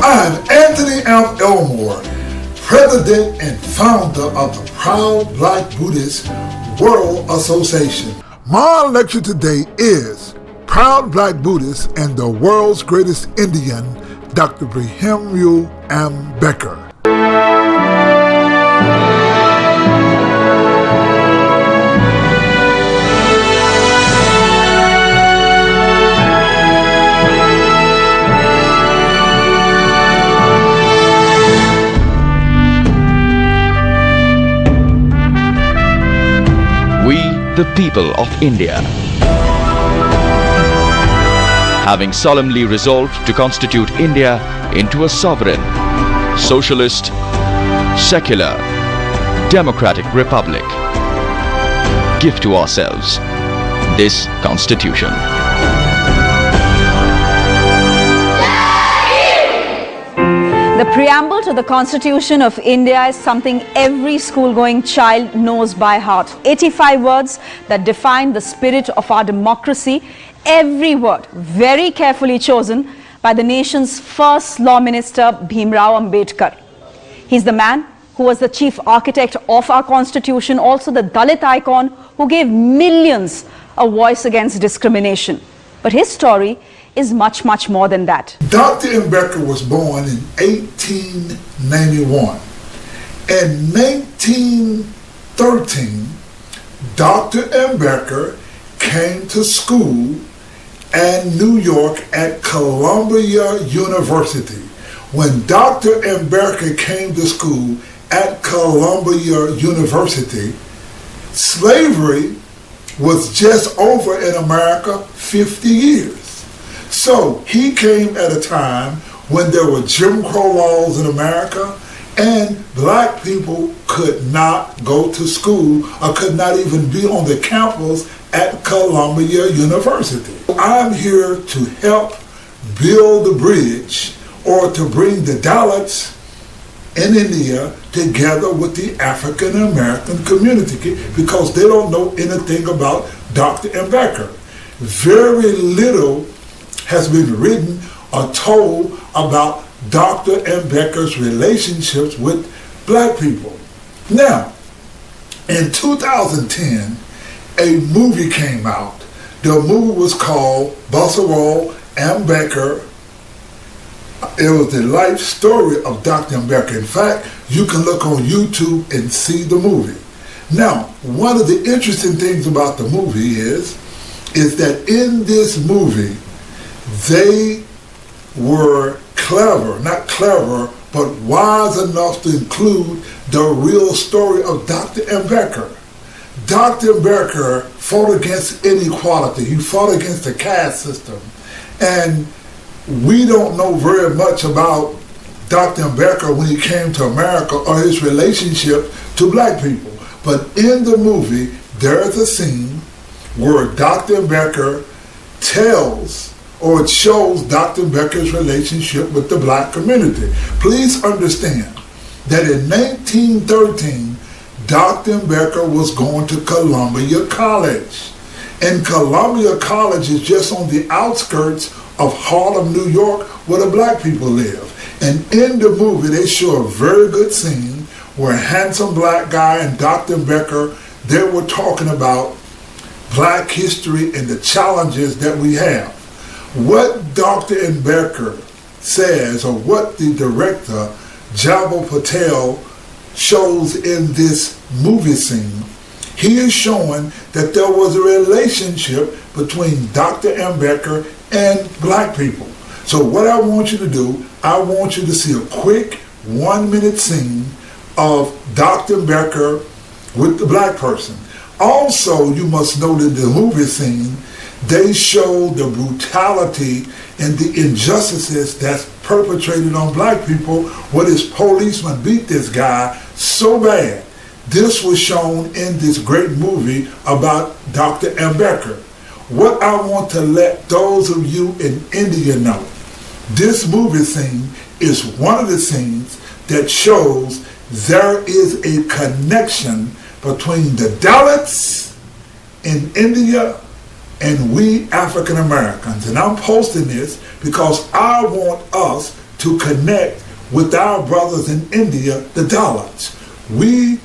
I'm Anthony M. Elmore, President and founder of the Proud Black Buddhist World Association. My lecture today is Proud Black Buddhist and the World's Greatest Indian, Dr. Ambedkar. We, the people of India, having solemnly resolved to constitute India into a sovereign, socialist, secular, democratic republic, give to ourselves this Constitution. The preamble to the Constitution of India is something every school-going child knows by heart. 85 words that define the spirit of our democracy, every word very carefully chosen by the nation's first Law Minister, Bhimrao Ambedkar. He's the man who was the chief architect of our Constitution, also the Dalit icon who gave millions a voice against discrimination. But his story is much, much more than that. Dr. Ambedkar was born in 1891. In 1913, Dr. Ambedkar came to school in New York at Columbia University. When Dr. Ambedkar came to school at Columbia University, slavery was just over in America 50 years. So he came at a time when there were Jim Crow laws in America and black people could not go to school or could not even be on the campus at Columbia University. I'm here to help build the bridge or to bring the Dalits in India together with the African American community because they don't know anything about Dr. Ambedkar. Very little has been written or told about Dr. Ambedkar's relationships with black people. Now, in 2010, a movie came out. The movie was called Buddha Ambedkar. It was the life story of Dr. Ambedkar. In fact, you can look on YouTube and see the movie. Now, one of the interesting things about the movie is that in this movie, they were clever, not clever, but wise enough to include the real story of Dr. Ambedkar. Dr. Ambedkar fought against inequality. He fought against the caste system. And we don't know very much about Dr. Ambedkar when he came to America or his relationship to black people. But in the movie, there is a scene where Dr. Ambedkar tells or it shows Dr. Ambedkar's relationship with the black community. Please understand that in 1913, Dr. Ambedkar was going to Columbia College. And Columbia College is just on the outskirts of Harlem, New York, where the black people live. And in the movie, they show a very good scene where a handsome black guy and Dr. Ambedkar, they were talking about black history and the challenges that we have. What Dr. Ambedkar says, or what the director, Jabal Patel, shows in this movie scene, he is showing that there was a relationship between Dr. Ambedkar and black people. So what I want you to do, I want you to see a quick 1-minute scene of Dr. Ambedkar with the black person. Also, you must note in the movie scene, they show the brutality and the injustices that's perpetrated on black people where this policeman beat this guy so bad. This was shown in this great movie about Dr. Ambedkar. What I want to let those of you in India know, this movie scene is one of the scenes that shows there is a connection between the Dalits in India and we African Americans. And I'm posting this because I want us to to connect with our brothers in India, the Dalits. We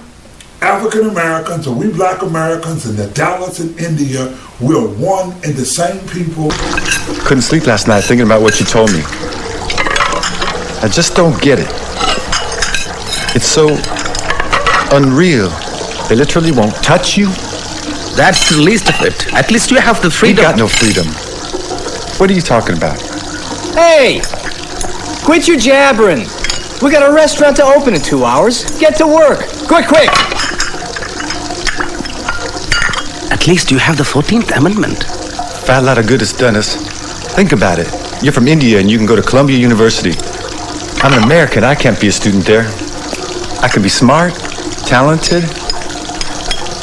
African Americans, or we Black Americans, and the Dalits in India, we're one and the same people. Couldn't sleep last night thinking about what you told me. I just don't get it. It's so unreal. They literally won't touch you. That's the least of it. At least you have the freedom. We got no freedom. What are you talking about? Hey! Quit your jabbering. We got a restaurant to open in 2 hours. Get to work. Quick, quick! At least you have the 14th Amendment. Fat lot of good it's done us. Think about it. You're from India and you can go to Columbia University. I'm an American. I can't be a student there. I could be smart, talented.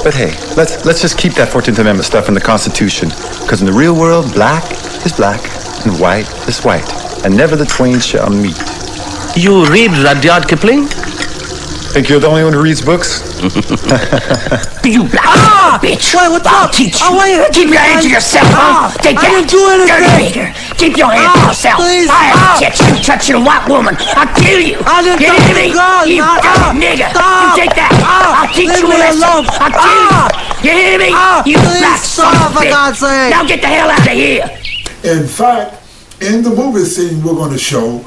But hey, let's just keep that 14th Amendment stuff in the Constitution. Because in the real world, black is black and white is white. And never the twain shall meet. You read Rudyard Kipling? Think you're the only one who reads books? You black bitch! What I'll teach you. Keep your hands to yourself, huh? Take that. I didn't do anything. Keep your hands to yourself. Please, you touch a white woman. I'll kill you. I didn't you hear me? You dirty nigger. You take that. I'll teach you a lesson. I'll kill you. You hear me? You black son of a bitch. Now get the hell out of here. In fact, in the movie scene we're going to show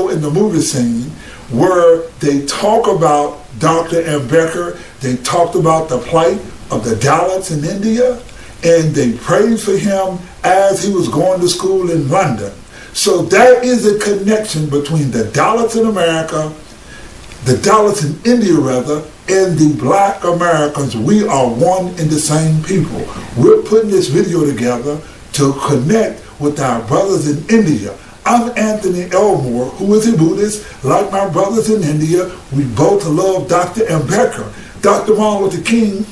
in the movie scene where they talk about Dr. Ambedkar, they talked about the plight of the Dalits in India, and they prayed for him as he was going to school in London. So there is a connection between the Dalits in America, the Dalits in India rather, and the Black Americans. We are one and the same people. We're putting this video together to connect with our brothers in India. I'm Anthony Elmore, who is a Buddhist. Like my brothers in India, we both love Dr. Ambedkar. Dr. Martin Luther King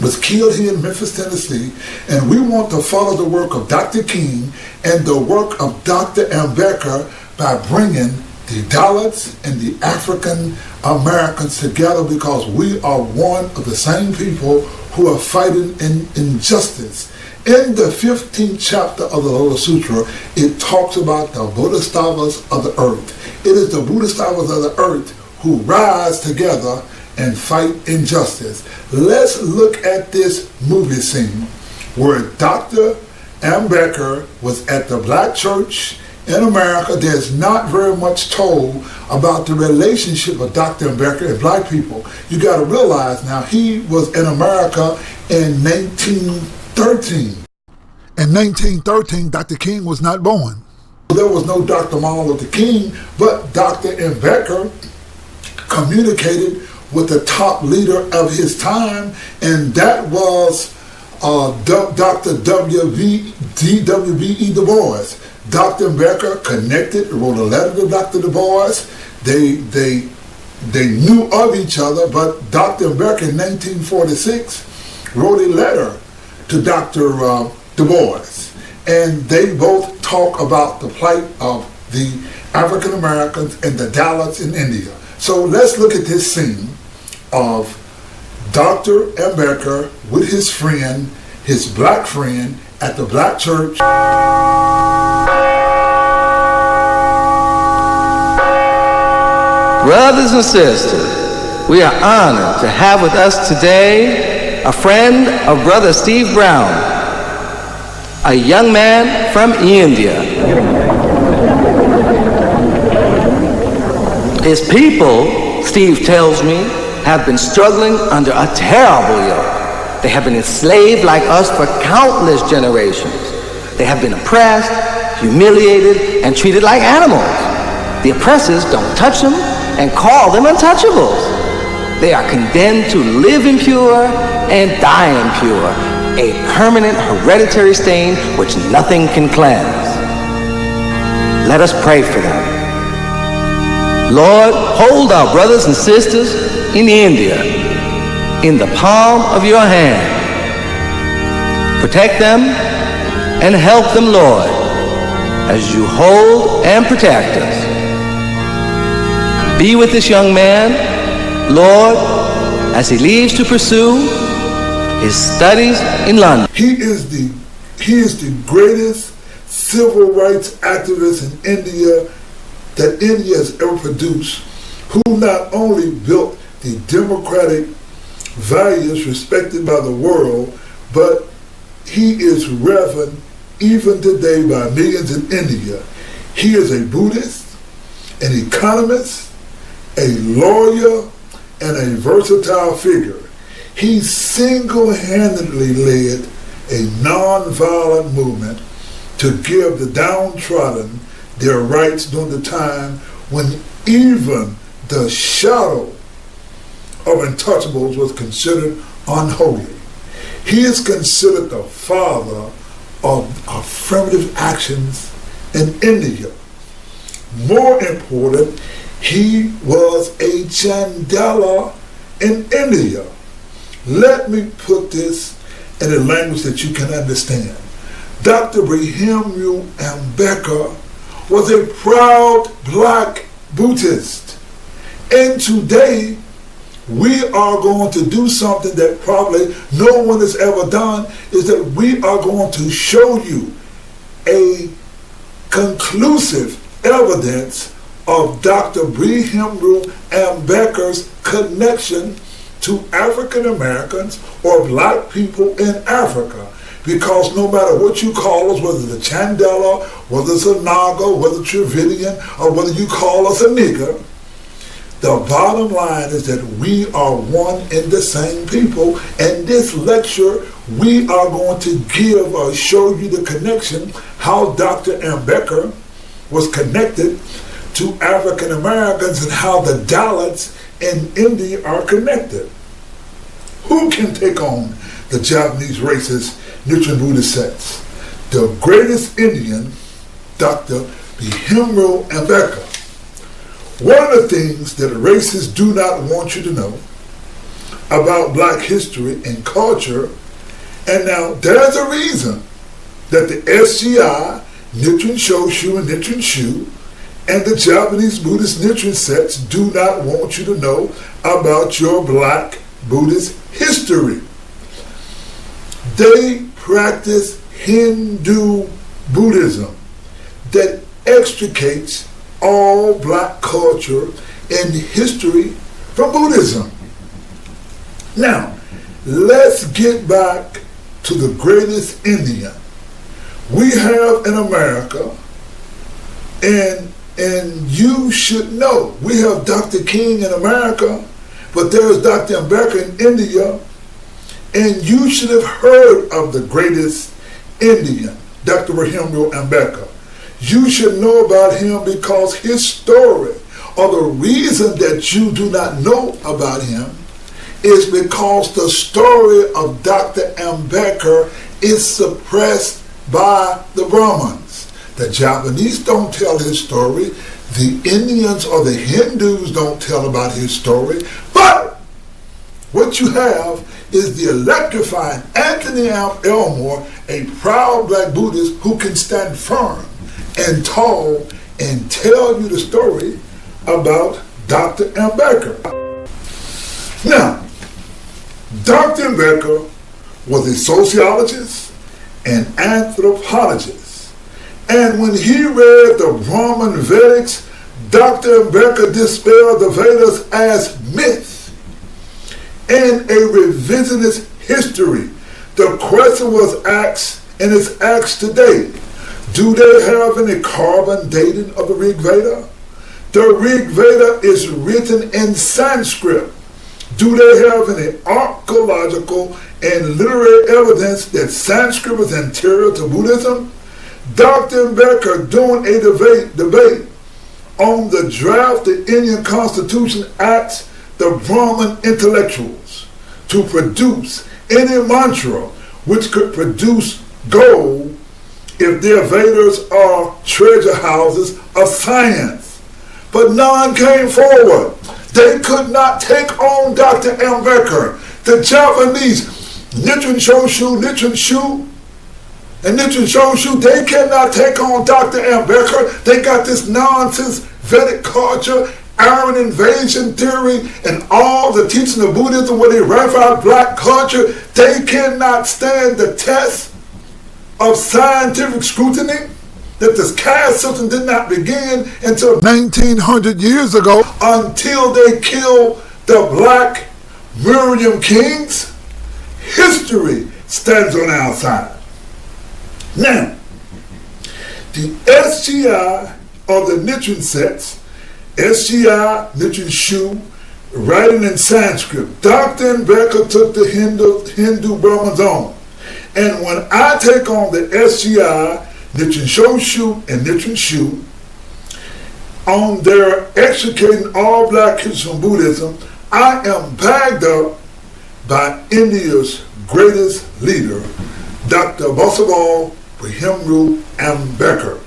was killed here in Memphis, Tennessee, and we want to follow the work of Dr. King and the work of Dr. Ambedkar by bringing the Dalits and the African Americans together, because we are one of the same people who are fighting injustice. In the 15th chapter of the Lotus Sutra, it talks about the Bodhisattvas of the earth. It is the Bodhisattvas of the earth who rise together and fight injustice. Let's look at this movie scene where Dr. Ambedkar was at the black church in America. There's not very much told about the relationship of Dr. Ambedkar and black people. You got to realize now, he was in America in 1913. In 1913, Dr. King was not born. There was no Dr. Martin Luther King, but Dr. Ambedkar communicated with the top leader of his time, and that was Dr. W.B.E. Du Bois. Dr. Ambedkar connected, wrote a letter to Dr. Du Bois. They knew of each other, but Dr. Ambedkar in 1946 wrote a letter to Dr. Du Bois, and they both talk about the plight of the African Americans and the Dalits in India. So let's look at this scene of Dr. Ambedkar with his friend, his black friend, at the black church. Brothers and sisters, we are honored to have with us today a friend of Brother Steve Brown, a young man from India. His people, Steve tells me, have been struggling under a terrible yoke. They have been enslaved like us for countless generations. They have been oppressed, humiliated, and treated like animals. The oppressors don't touch them and call them untouchables. They are condemned to live impure and die impure, a permanent hereditary stain which nothing can cleanse. Let us pray for them. Lord, hold our brothers and sisters in India in the palm of your hand. Protect them and help them, Lord, as you hold and protect us. Be with this young man, Lord, as he leaves to pursue his studies in London. He is the greatest civil rights activist in India that India has ever produced, who not only built the democratic values respected by the world, but he is revered even today by millions in India. He is a Buddhist, an economist, a lawyer, and a versatile figure. He single-handedly led a non-violent movement to give the downtrodden their rights during the time when even the shadow of untouchables was considered unholy. He is considered the father of affirmative actions in India. More important, he was a Chandala in India. Let me put this in a language that you can understand. Dr. Ambedkar was a proud Black Buddhist. And today, we are going to do something that probably no one has ever done, is that we are going to show you a conclusive evidence of Dr. Ambedkar's connection to African Americans or Black people in Africa. Because no matter what you call us, whether it's a Chandela, whether it's a Naga, whether it's Dravidian, or whether you call us a nigger, the bottom line is that we are one and the same people. And this lecture, we are going to give or show you the connection, how Dr. Ambedkar was connected to African Americans and how the Dalits in India are connected. Who can take on the Japanese racist Nichiren Buddhist Sect? The greatest Indian, Dr. Ambedkar. One of the things that racists do not want you to know about Black history and culture, and now there's a reason that the SGI, Nichiren Shoshu and Nichiren Shu, and the Japanese Buddhist Nichiren sects do not want you to know about your Black Buddhist history. They practice Hindu Buddhism that extricates all Black culture and history from Buddhism. Now, let's get back to the greatest Indian. We have in America, and you should know, we have Dr. King in America, but there's Dr. Ambedkar in India, and you should have heard of the greatest Indian, Dr. Ambedkar. You should know about him because his story, or the reason that you do not know about him, is because the story of Dr. Ambedkar is suppressed by the Brahmins. The Japanese don't tell his story. The Indians or the Hindus don't tell about his story. But what you have is the electrifying Anthony Elmore, a proud Black Buddhist who can stand firm and tall and tell you the story about Dr. Ambedkar. Now, Dr. Ambedkar was a sociologist and anthropologist. And when he read the Brahman Vedics, Dr. Ambedkar dispelled the Vedas as myth and a revisionist history. The question was asked, and is asked today, do they have any carbon dating of the Rig Veda? The Rig Veda is written in Sanskrit. Do they have any archaeological and literary evidence that Sanskrit was anterior to Buddhism? Dr. Ambedkar, during a debate on the draft the Indian Constitution, asked the Brahmin intellectuals to produce any mantra which could produce gold if their Vedas are treasure houses of science. But none came forward. They could not take on Dr. Ambedkar. The Japanese, Nichiren Shoshu, Nichiren Shu, and Nichiren Shoshu, they cannot take on Dr. Ambedkar. They got this nonsense Vedic culture, Aryan invasion theory, and all the teaching of Buddhism where they write out Black culture. They cannot stand the test of scientific scrutiny. that this caste system did not begin until 1900 years ago, until they killed the black Miriam Kings, history stands on our side. Now, the SGI of the Nichiren sects, SGI, Nichiren Shoshu, writing in Sanskrit, Dr. Ambedkar took the Hindu Brahmins on. And when I take on the SGI, Nichiren Shoshu and Nichiren Shoshu, on their extricating all black kids from Buddhism, I am backed up by India's greatest leader, Dr. Basabal Brahimru Ambedkar.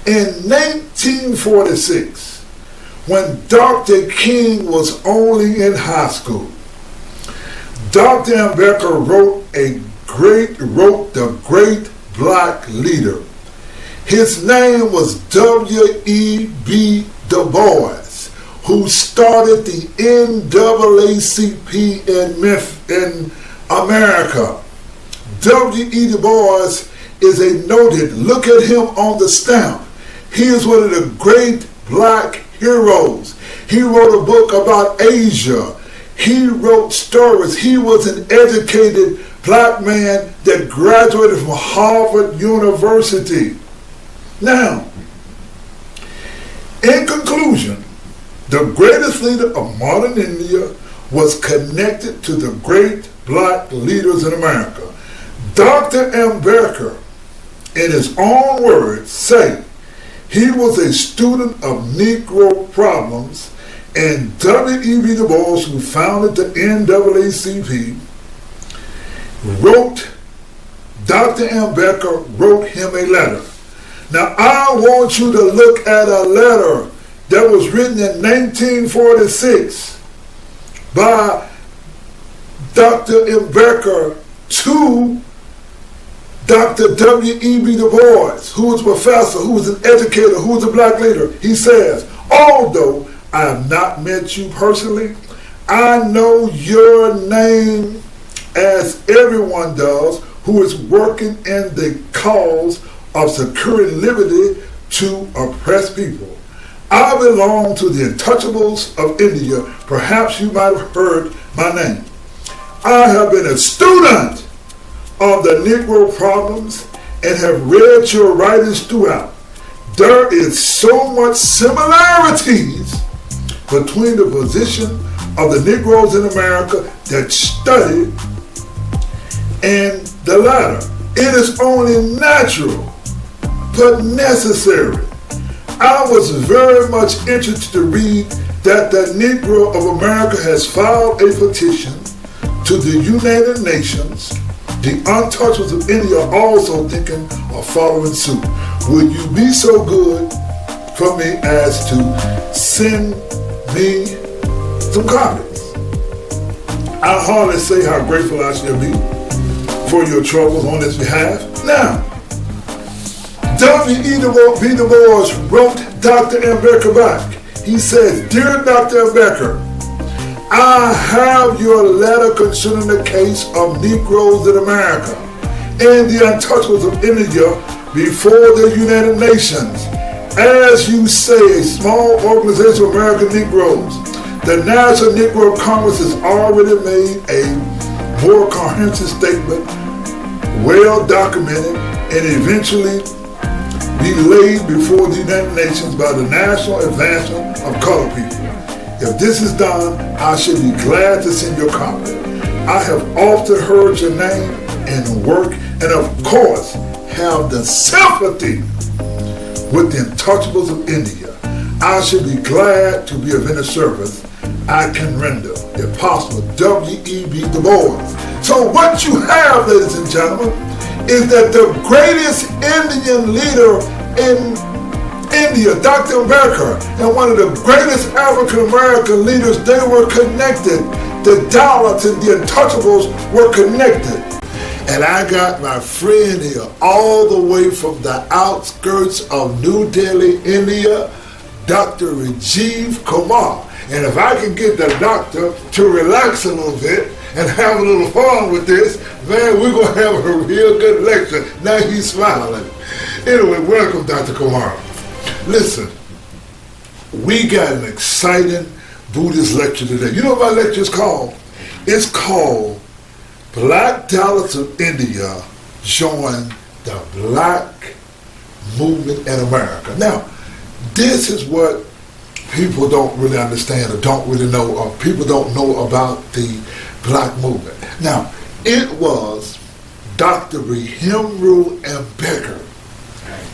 In 1946, when Dr. King was only in high school, Dr. Ambedkar wrote the Great Black Leader. His name was W.E.B. Du Bois, who started the NAACP in America. W.E. Du Bois is a noted, look at him on the stamp. He is one of the great black heroes. He wrote a book about Asia. He wrote stories. He was an educated black man that graduated from Harvard University. Now, in conclusion, the greatest leader of modern India was connected to the great black leaders in America. Dr. Ambedkar, in his own words, say he was a student of Negro problems, and W.E.B. Du Bois, who founded the NAACP, Dr. Ambedkar wrote him a letter. Now I want you to look at a letter that was written in 1946 by Dr. Ambedkar to Dr. W.E.B. Du Bois, who was a professor, who was an educator, who was a black leader. He says, although I have not met you personally, I know your name as everyone does who is working in the cause of securing liberty to oppressed people. I belong to the untouchables of India. Perhaps you might have heard my name. I have been a student of the Negro problems and have read your writings throughout. There is so much similarities between the position of the Negroes in America that study and the latter. It is only natural but necessary. I was very much interested to read that the Negro of America has filed a petition to the United Nations. The untouchables of India are also thinking of following suit. Will you be so good for me as to send me some copies? I hardly say how grateful I shall be for your troubles on his behalf. Now, W.E.B. Du Bois wrote Dr. Ambedkar back. He says, Dear Dr. Ambedkar, I have your letter concerning the case of Negroes in America and the untouchables of India before the United Nations. As you say, a small organization of American Negroes, the National Negro Congress has already made a more comprehensive statement, well documented, and eventually be laid before the United Nations by the National Advancement of Colored People. If this is done, I should be glad to send your copy. I have often heard your name and work, and of course have the sympathy with the untouchables of India. I should be glad to be of any service I can render, if possible. W.E.B. Du Bois. So what you have, ladies and gentlemen, is that the greatest Indian leader in India, Dr. Ambedkar, and one of the greatest African-American leaders, they were connected. The Dalits and the untouchables were connected. And I got my friend here all the way from the outskirts of New Delhi, India, Dr. Rajiv Kumar. And if I can get the doctor to relax a little bit and have a little fun with this, man, we're going to have a real good lecture. Now he's smiling. Anyway, welcome, Dr. Kumar. Listen, we got an exciting Buddhist lecture today. You know what my lecture is called? It's called Black Dalits of India Join the Black Movement in America. Now, this is what people don't really understand or don't really know, or people don't know about the black movement. Now, it was Dr. Nichiren Ambedkar.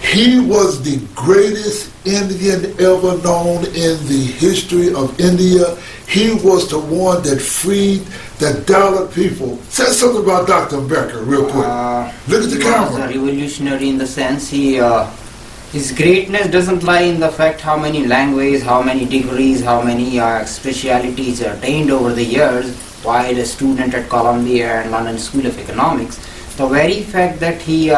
He was the greatest Indian ever known in the history of India. He was the one that freed the Dalit people. Say something about Dr. Ambedkar real quick. Look at the camera. He was a revolutionary in the sense his greatness doesn't lie in the fact how many languages, how many degrees, how many specialities attained over the years while a student at Columbia and London School of Economics. The very fact that he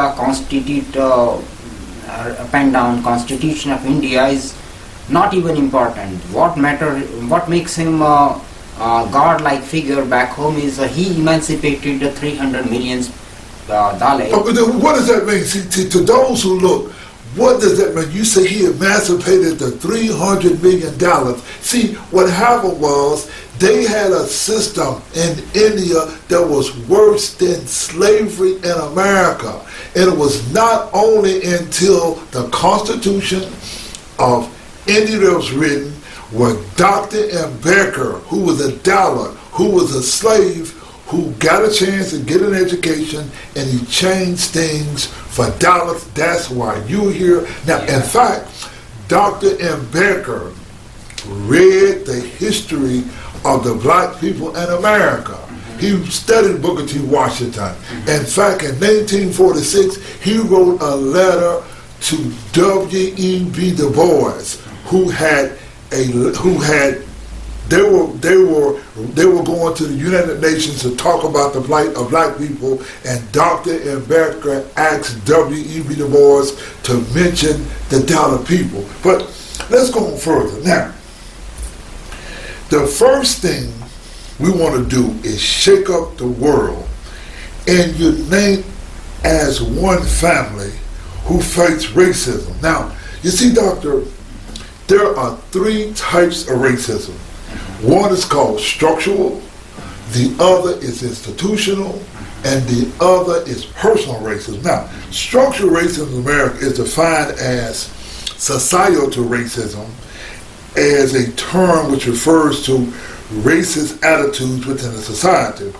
penned down Constitution of India is not even important. What makes him a god-like figure back home is he emancipated the 300 million Dalits. But then what does that mean? See, to those who look, what does that mean? You say he emancipated the 300 million Dalits. See, what happened was they had a system in India that was worse than slavery in America. And it was not only until the Constitution of India that was written where Dr. Ambedkar, who was a Dalit, who was a slave, who got a chance to get an education, and he changed things for Dalits. That's why you're here. Now, in fact, Dr. Ambedkar read the history of the black people in America. He studied Booker T. Washington. In fact, in 1946, he wrote a letter to W.E.B. Du Bois, they were going to the United Nations to talk about the plight of black people, and Dr. Ambedkar asked W.E.B. Du Bois to mention the Dalit people. But let's go on further. Now, the first thing we want to do is shake up the world and unite as one family who fights racism. Now, you see, Doctor, there are three types of racism. One is called structural, the other is institutional, and the other is personal racism. Now, structural racism in America is defined as societal racism, as a term which refers to racist attitudes within a society.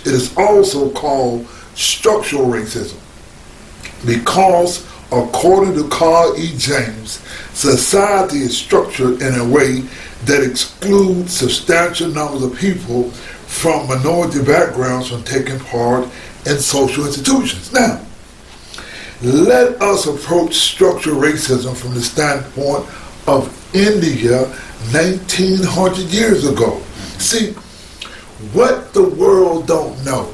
It is also called structural racism because, according to Carl E. James, society is structured in a way that excludes substantial numbers of people from minority backgrounds from taking part in social institutions. Now, let us approach structural racism from the standpoint of India 1900 years ago. See, what the world don't know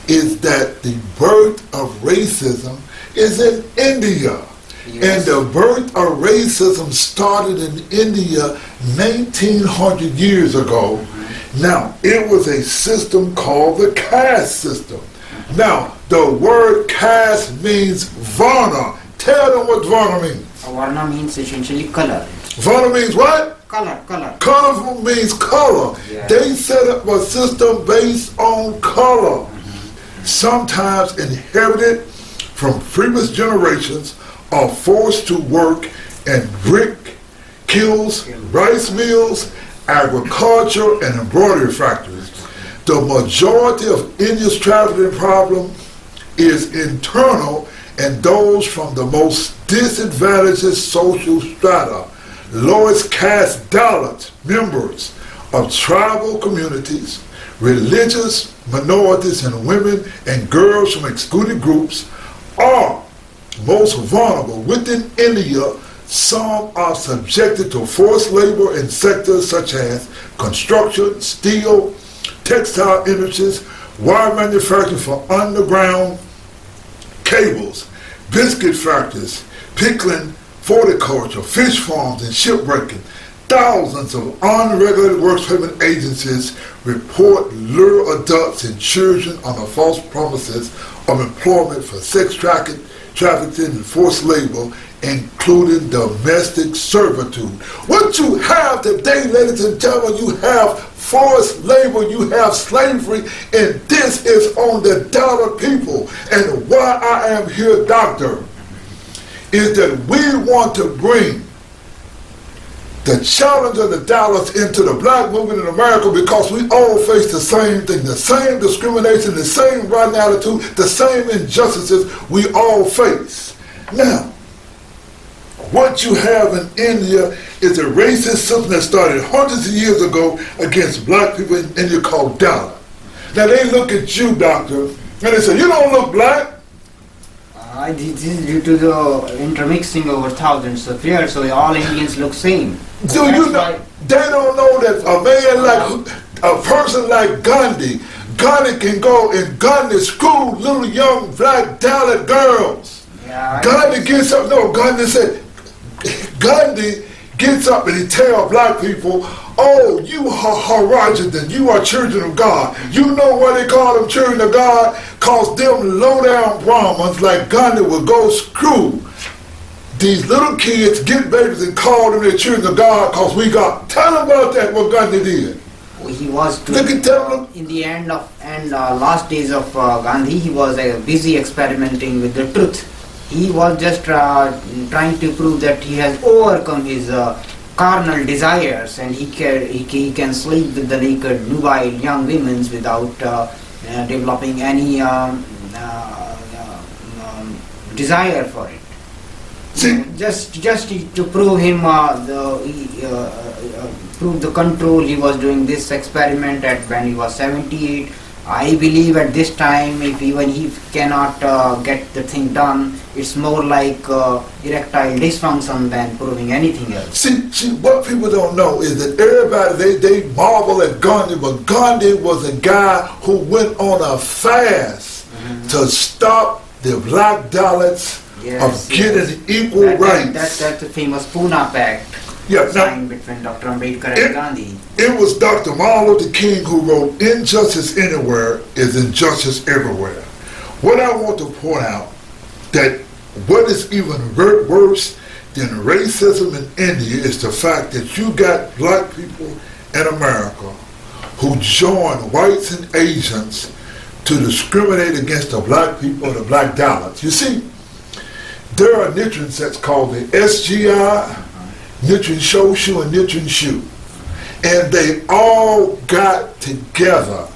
is that the birth of racism is in India. Yes. And the birth of racism started in India 1900 years ago. Mm-hmm. Now, it was a system called the caste system. Now, the word caste means varna. Tell them what varna means. Varna means essentially color. Varna means what? Color. Color means color. Yeah. They set up a system based on color. Mm-hmm. Sometimes inherited from previous generations, are forced to work in brick kilns, rice mills, agriculture, and embroidery factories. The majority of India's trafficking problem is internal, and those from the most disadvantaged social strata, lowest caste Dalit members of tribal communities, religious minorities, and women and girls from excluded groups are most vulnerable. Within India, some are subjected to forced labor in sectors such as construction, steel, textile industries, wire manufacturing for underground cables, biscuit factories, pickling horticulture, fish farms, and shipbreaking. Thousands of unregulated work permit agencies report lure adults and children on the false promises of employment for sex trafficking and forced labor, including domestic servitude. What you have today, ladies and gentlemen, you have forced labor, you have slavery, and this is on the dollar, people. And why I am here, doctor, is that we want to bring the challenge of the dollars into the black movement in America, because we all face the same thing, the same discrimination, the same rotten attitude, the same injustices we all face. Now, what you have in India is a racist system that started hundreds of years ago against black people in India called Dalit. Now they look at you, doctor, and they say, you don't look black. This is due to the intermixing over thousands of years, so all Indians look same. Do you know? They don't know that a man like a person like Gandhi can go and Gandhi school little young black Dalit girls. Yeah, Gandhi gets up. No, Gandhi said. Gandhi gets up and he tells black people, oh, you are Harajadan, you are children of God. You know why they call them children of God? Because them low-down Brahmins like Gandhi would go screw these little kids, get babies and call them their children of God because we got. Tell them about that, what Gandhi did. He was in the end of last days of Gandhi, he was busy experimenting with the truth. He was just trying to prove that he has overcome his carnal desires, and he can sleep with the naked, nubile young women without developing any desire for it. See, just to prove him prove the control, he was doing this experiment when he was 78. I believe at this time, if even he cannot get the thing done, it's more like erectile dysfunction than proving anything else. See, what people don't know is that everybody, they marvel at Gandhi, but Gandhi was a guy who went on a fast to stop the black Dalits of getting equal rights. That's the famous Pune Pact. Yeah, signed between Dr. Ambedkar and Gandhi. It was Dr. Martin Luther King who wrote, injustice anywhere is injustice everywhere. What I want to point out, that what is even worse than racism in India is the fact that you got black people in America who join whites and Asians to discriminate against the black people and the black Dalits. You see, there are Nichiren sects called the SGI, Nichiren Shoshu, and Nichiren Shoshu. And they all got together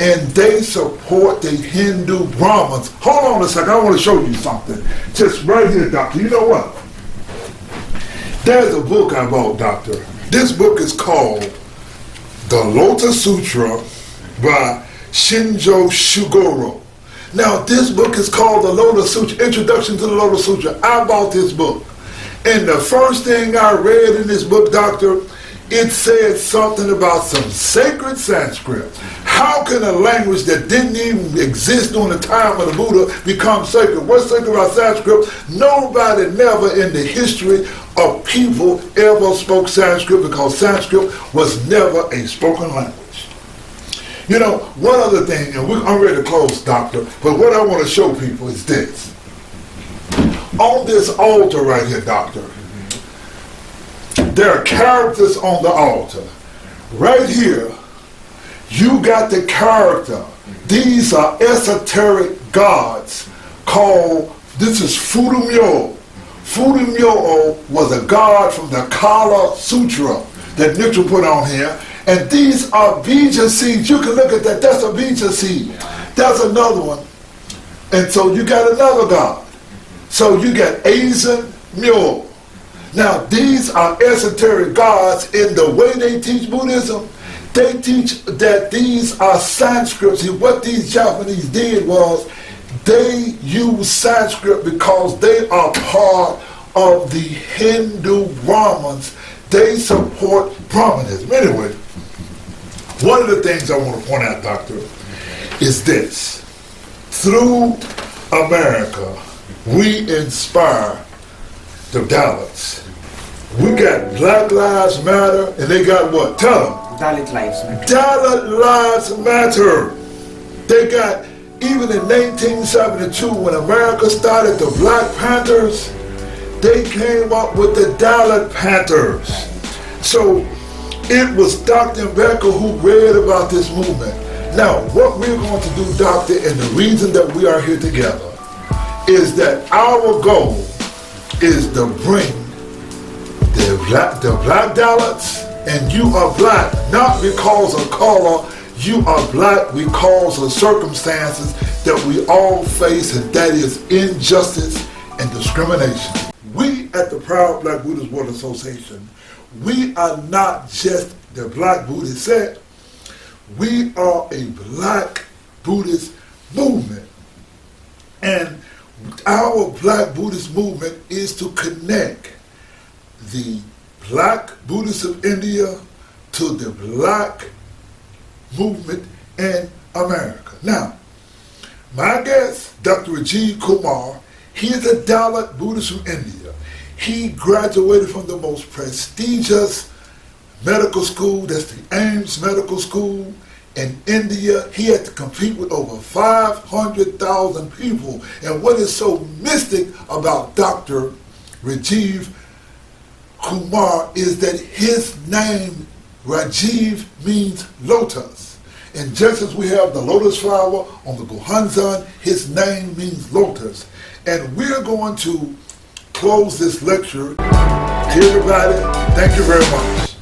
and they support the Hindu Brahmins. Hold on a second, I want to show you something. Just right here, doctor. You know what? There's a book I bought, doctor. This book is called The Lotus Sutra by Shinjo Shugoro. Now, this book is called The Lotus Sutra, Introduction to the Lotus Sutra. I bought this book. And the first thing I read in this book, doctor, it said something about some sacred Sanskrit. How can a language that didn't even exist during the time of the Buddha become sacred? What's sacred about Sanskrit? Nobody never in the history of people ever spoke Sanskrit, because Sanskrit was never a spoken language. You know, one other thing, and I'm ready to close, doctor, but what I want to show people is this. On this altar right here, doctor, there are characters on the altar. Right here, you got the character. These are esoteric gods called, this is Fudumyo. Fudumyo was a god from the Kala Sutra that Nichiren put on here. And these are bija seeds. You can look at that. That's a bija seed. That's another one. And so you got another god. So you got Azen Mule. Now these are esoteric gods. In the way they teach Buddhism, they teach that these are Sanskrit. See, what these Japanese did was they used Sanskrit because they are part of the Hindu Brahmins. They support Brahmanism. Anyway, one of the things I want to point out, doctor, is this. Through America, we inspire the Dalits. We got Black Lives Matter, and they got what? Tell them. Dalit Lives Matter. Dalit Lives Matter. They got, even in 1972, when America started the Black Panthers, they came up with the Dalit Panthers. So it was Dr. Ambedkar who read about this movement. Now, what we're going to do, Doctor, and the reason that we are here together, is that our goal is to bring the black Dalits, and you are black, not because of color, you are black because of circumstances that we all face, and that is injustice and discrimination. We at the Proud Black Buddhist World Association, we are not just the Black Buddhist Sect, we are a Black Buddhist movement. And our Black Buddhist movement is to connect the Black Buddhists of India to the Black movement in America. Now, my guest, Dr. Rajiv Kumar, he is a Dalit Buddhist from India. He graduated from the most prestigious medical school, that's the AIMS Medical School in India. He had to compete with over 500,000 people. And what is so mystic about Dr. Rajiv Kumar is that his name, Rajiv, means lotus. And just as we have the lotus flower on the Gohanzan, his name means lotus. And we're going to close this lecture. Everybody, thank you very much.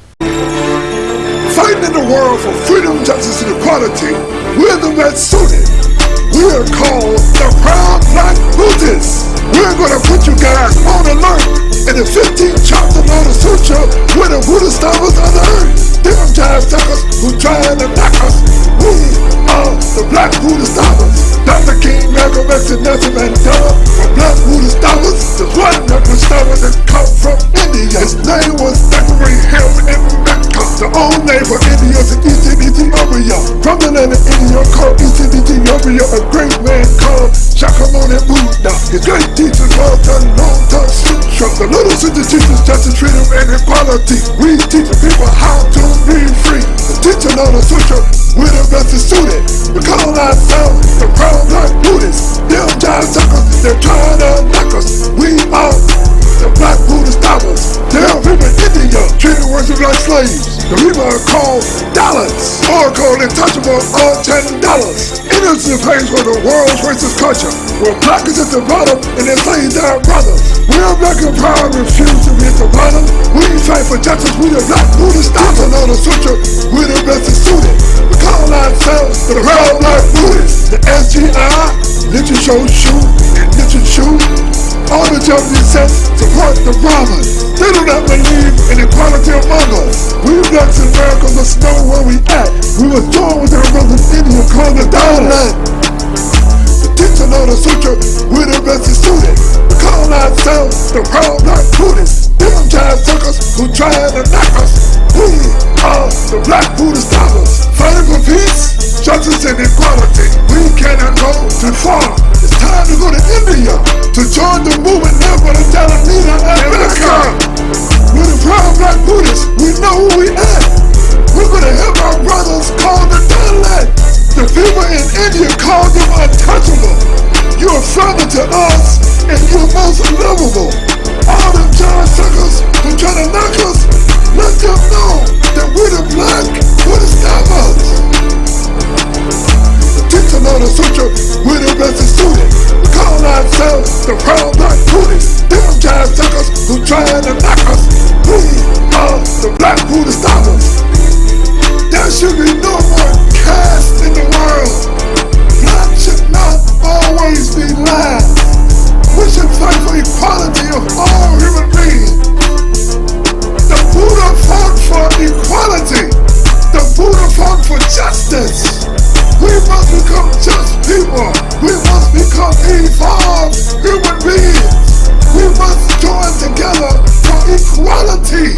Fighting in the world for freedom, justice, and equality, we're the best suited. We are called the Proud Black Buddhists. We're going to put you guys on alert in the 15th chapter of the Sutra, where the Buddhist stoppers on the earth. Them jive suckers who trying to knock us. We are the Black Buddhist stoppers. Dr. King, Malcolm X, and Nelson Mandela were Black Buddhist stoppers. There's one Black stopper that come from India. His name was Zachary Hill in Mecca. The old name for India is Eastern Ethiopia. From the land of India called Eastern Ethiopia, a great man called Shakyamuni Buddha. His great teachers was the long-term sutra. The little sister teaches justice, freedom, and equality. We teach the people how to be free. The teaching of the sutra, we're the best suited. We call ourselves the Proud Black Buddhists. Them jive suckers, they're trying to knock us. We are the Black Buddhist stoppers. There are people in India treated worship like slaves. The people are called Dalits, or called untouchable or $10. Indians is the place where the world's racist culture, where black is at the bottom and they slave their brothers. We are black and proud, refuse to be at the bottom. We fight for justice, we the Black Buddhist stoppers. On the sutra, we're the best suited. We call ourselves the Proud Black Buddhists. The SGI, Nichiren Shoshu, and Nichiren Shoshu. All the Japanese sects support the Brahmins. They do not believe in equality among us. We blacks in America must know where we at. We must join with our brothers in India called the Dalit. The teaching of the sutra, we're the best suited. We call ourselves the Proud Black Buddhists. Them jive suckers who trying to knock us. We are the Black Buddhist stoppers. Fighting for peace, justice, and equality. We cannot go too far. It's time to go to India to join the movement led by the Nichiren Ambedkar. We're the Proud Black Buddhists. We know who we at. We're going to help our brothers called the Dalit. The people in India call them untouchable. You're a friend to us, and you're most lovable. All them giant suckers who try to knock us, let them know that we're the Black Buddhist stoppers. Teaching of the sutra, we're the best suited. We call ourselves the Proud Black Buddhists. Them jive suckers who trying to knock us. We are the Black Buddhist stoppers. There should be no more caste in the world. Black should not always be last. We should fight for equality of all human beings. The Buddha fought for equality. The Buddha fought for justice. We must become just people. We must become evolved human beings. We must join together for equality.